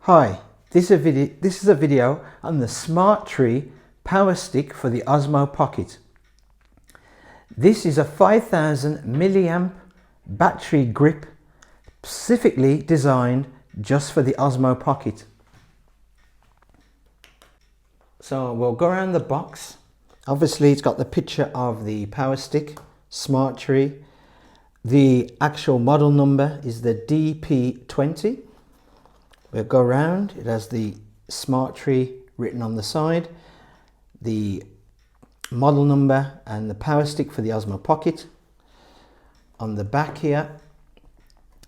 Hi, this is a video on the Smatree PowerStick for the OSMO Pocket. This is a 5000 milliamp battery grip specifically designed just for the OSMO Pocket. So we'll go around the box. Obviously it's got the picture of the PowerStick, Smatree. The actual model number is the DP20. We'll go around, it has the Smatree written on the side, the model number and the PowerStick for the OSMO Pocket. On the back here,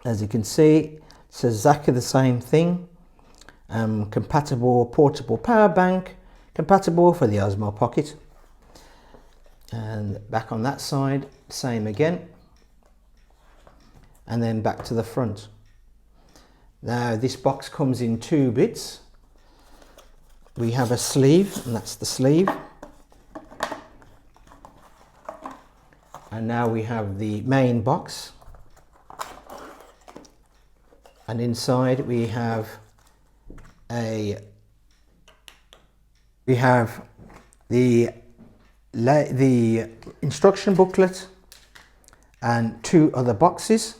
as you can see, it says exactly the same thing. Compatible portable power bank, compatible for the OSMO Pocket. And back on that side, same again. And then back to the front. Now this box comes in two bits. We have a sleeve, and that's the sleeve. And now we have the main box. And inside we have the instruction booklet and two other boxes.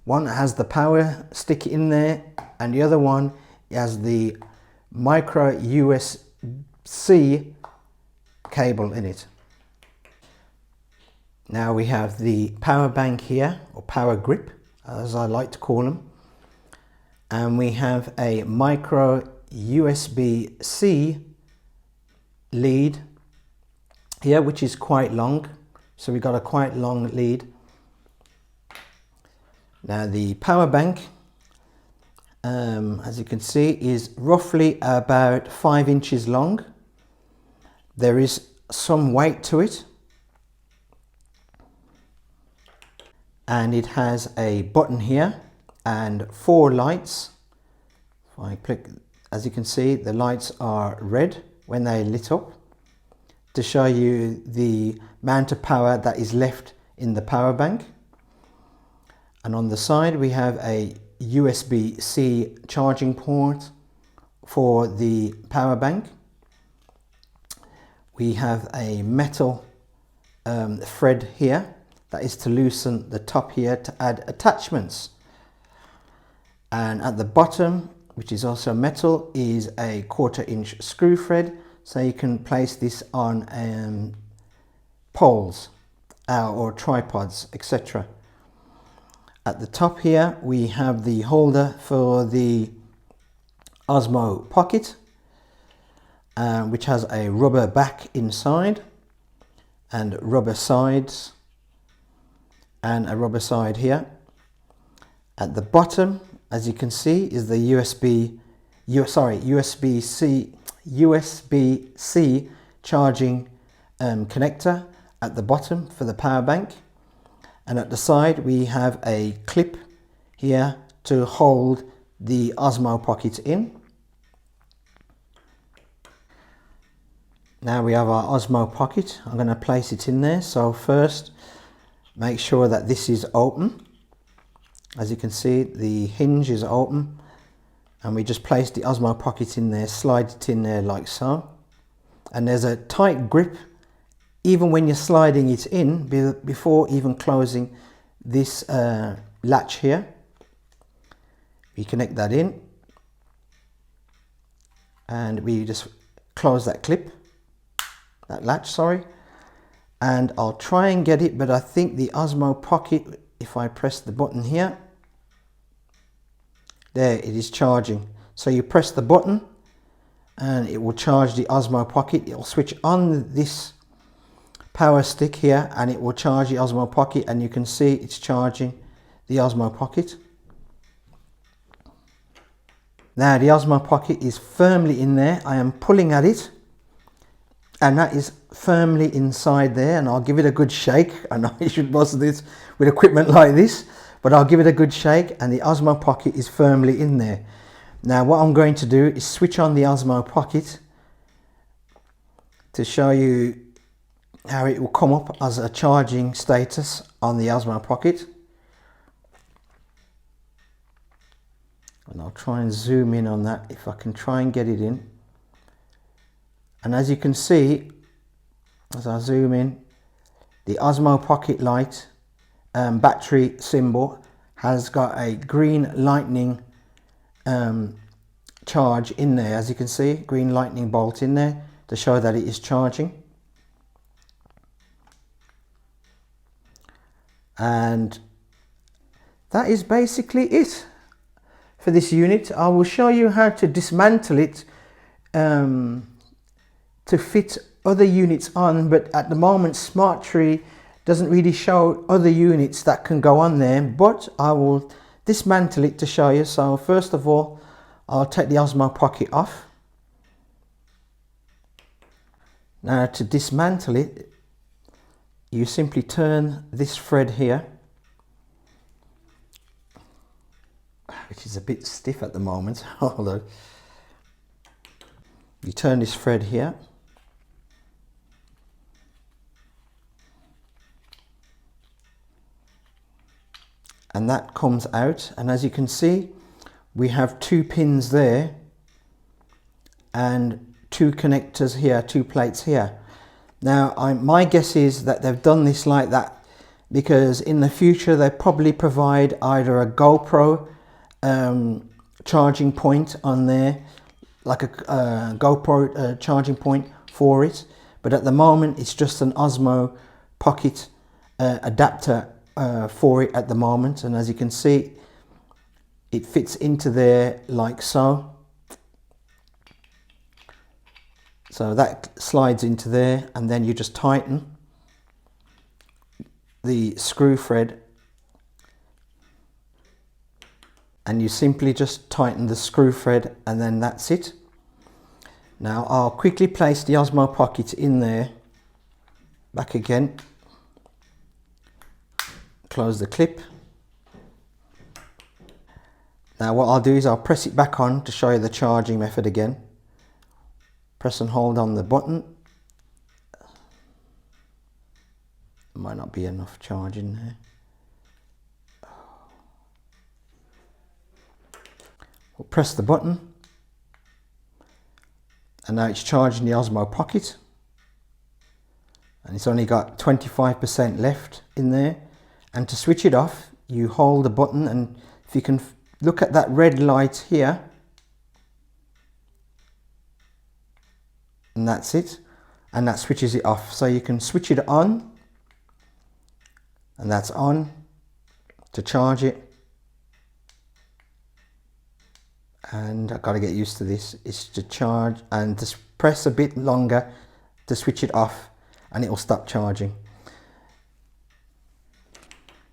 One has the power stick in there, and the other one has the micro USB-C cable in it. Now we have the power bank here, or power grip as I like to call them, and we have a micro USB-C lead here, which is quite long, so we got a quite long lead. Now the power bank, as you can see, is roughly about 5 inches long. There is some weight to it, and it has a button here and 4 lights. If I click, as you can see, the lights are red when they lit up to show you the amount of power that is left in the power bank. And on the side we have a USB-C charging port for the power bank. We have a metal thread here that is to loosen the top here to add attachments. And at the bottom, which is also metal, is a 1/4 inch screw thread, so you can place this on poles or tripods, etc. At the top here we have the holder for the OSMO Pocket, which has a rubber back inside and rubber sides and a rubber side here. At the bottom, as you can see, is the USB-C charging connector at the bottom for the power bank. And at the side we have a clip here to hold the OSMO Pocket in. Now we have our OSMO Pocket. I'm going to place it in there. So first, make sure that this is open. As you can see, the hinge is open, and we just place the OSMO Pocket in there, slide it in there like so. And there's a tight grip even when you're sliding it in before even closing this latch here. We connect that in and we just close that latch, sorry. And I'll try and get it, but I think the OSMO Pocket, if I press the button here, there it is charging. So you press the button and it will charge the OSMO Pocket. It will switch on this power stick here and it will charge the OSMO Pocket, and you can see it's charging the OSMO Pocket. Now the OSMO Pocket is firmly in there. I am pulling at it and that is firmly inside there, and I'll give it a good shake. I know you should bust this with equipment like this, but I'll give it a good shake and the OSMO Pocket is firmly in there. Now what I'm going to do is switch on the OSMO Pocket to show you how it will come up as a charging status on the OSMO Pocket. And I'll try and zoom in on that if I can try and get it in. And as you can see, as I zoom in, the OSMO Pocket light battery symbol has got a green lightning charge in there. As you can see, green lightning bolt in there to show that it is charging. And that is basically it for this unit. I will show you how to dismantle it to fit other units on, but at the moment Smatree doesn't really show other units that can go on there, but I will dismantle it to show you. So first of all, I'll take the OSMO Pocket off. Now to dismantle it, you simply turn this thread here, which is a bit stiff at the moment, although you turn this thread here, and that comes out, and as you can see, we have 2 pins there and 2 connectors here, 2 plates here. Now my guess is that they've done this like that because in the future they probably provide either a GoPro charging point on there, like a GoPro charging point for it, but at the moment it's just an OSMO Pocket adapter for it at the moment. And as you can see, it fits into there like so. So that slides into there, and then you just tighten the screw thread, and you simply just tighten the screw thread, and then that's it. Now I'll quickly place the OSMO Pocket in there, back again, close the clip. Now what I'll do is I'll press it back on to show you the charging method again. Press and hold on the button. Might not be enough charge in there. We'll press the button, and now it's charging the OSMO Pocket, and it's only got 25% left in there. And to switch it off, you hold the button, and if you can look at that red light here, and that's it, and that switches it off. So you can switch it on, and that's on to charge it. And I've got to get used to this. It's to charge, and just press a bit longer to switch it off, and it will stop charging.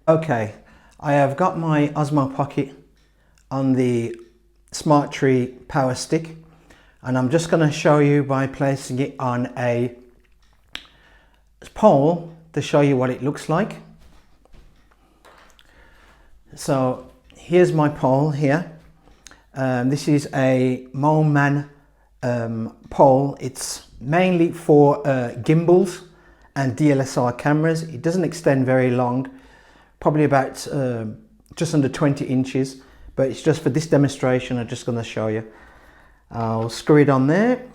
Okay, I have got my OSMO Pocket on the Smatree PowerStick, and I'm just going to show you by placing it on a pole to show you what it looks like. So here's my pole here. This is a Moman pole. It's mainly for gimbals and DSLR cameras. It doesn't extend very long, probably about just under 20 inches, but it's just for this demonstration. I'm just going to show you. I'll screw it on there.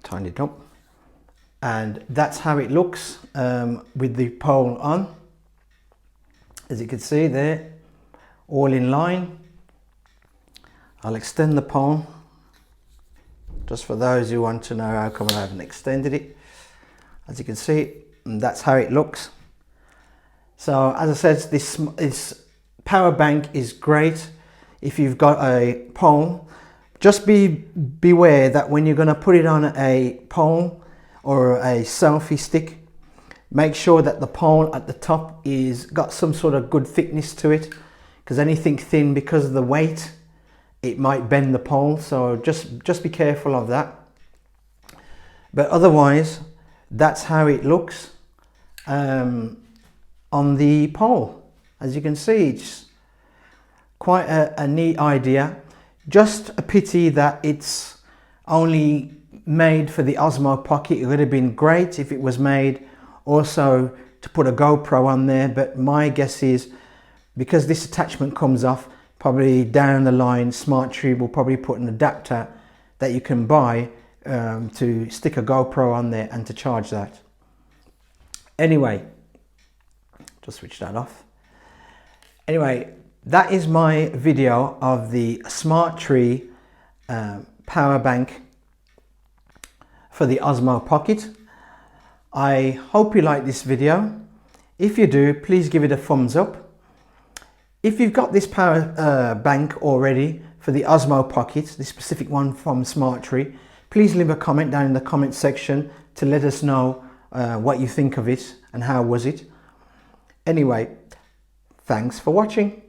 Tighten it up, and that's how it looks with the pole on. As you can see there, all in line. I'll extend the pole just for those who want to know how come I haven't extended it. As you can see, that's how it looks. So as I said, this power bank is great if you've got a pole. Just beware that when you're going to put it on a pole or a selfie stick, make sure that the pole at the top is got some sort of good thickness to it, because anything thin, because of the weight, it might bend the pole. So just be careful of that. But otherwise, that's how it looks on the pole. As you can see, it's quite a neat idea. Just a pity that it's only made for the OSMO Pocket. It would have been great if it was made also to put a GoPro on there, but my guess is because this attachment comes off, probably down the line Smatree will probably put an adapter that you can buy to stick a GoPro on there and to charge that. Anyway, just switch that off. Anyway, that is my video of the Smatree power bank for the OSMO Pocket. I hope you like this video. If you do, please give it a thumbs up. If you've got this power bank already for the OSMO Pocket, this specific one from Smatree, please leave a comment down in the comment section to let us know what you think of it and how was it. Anyway, thanks for watching.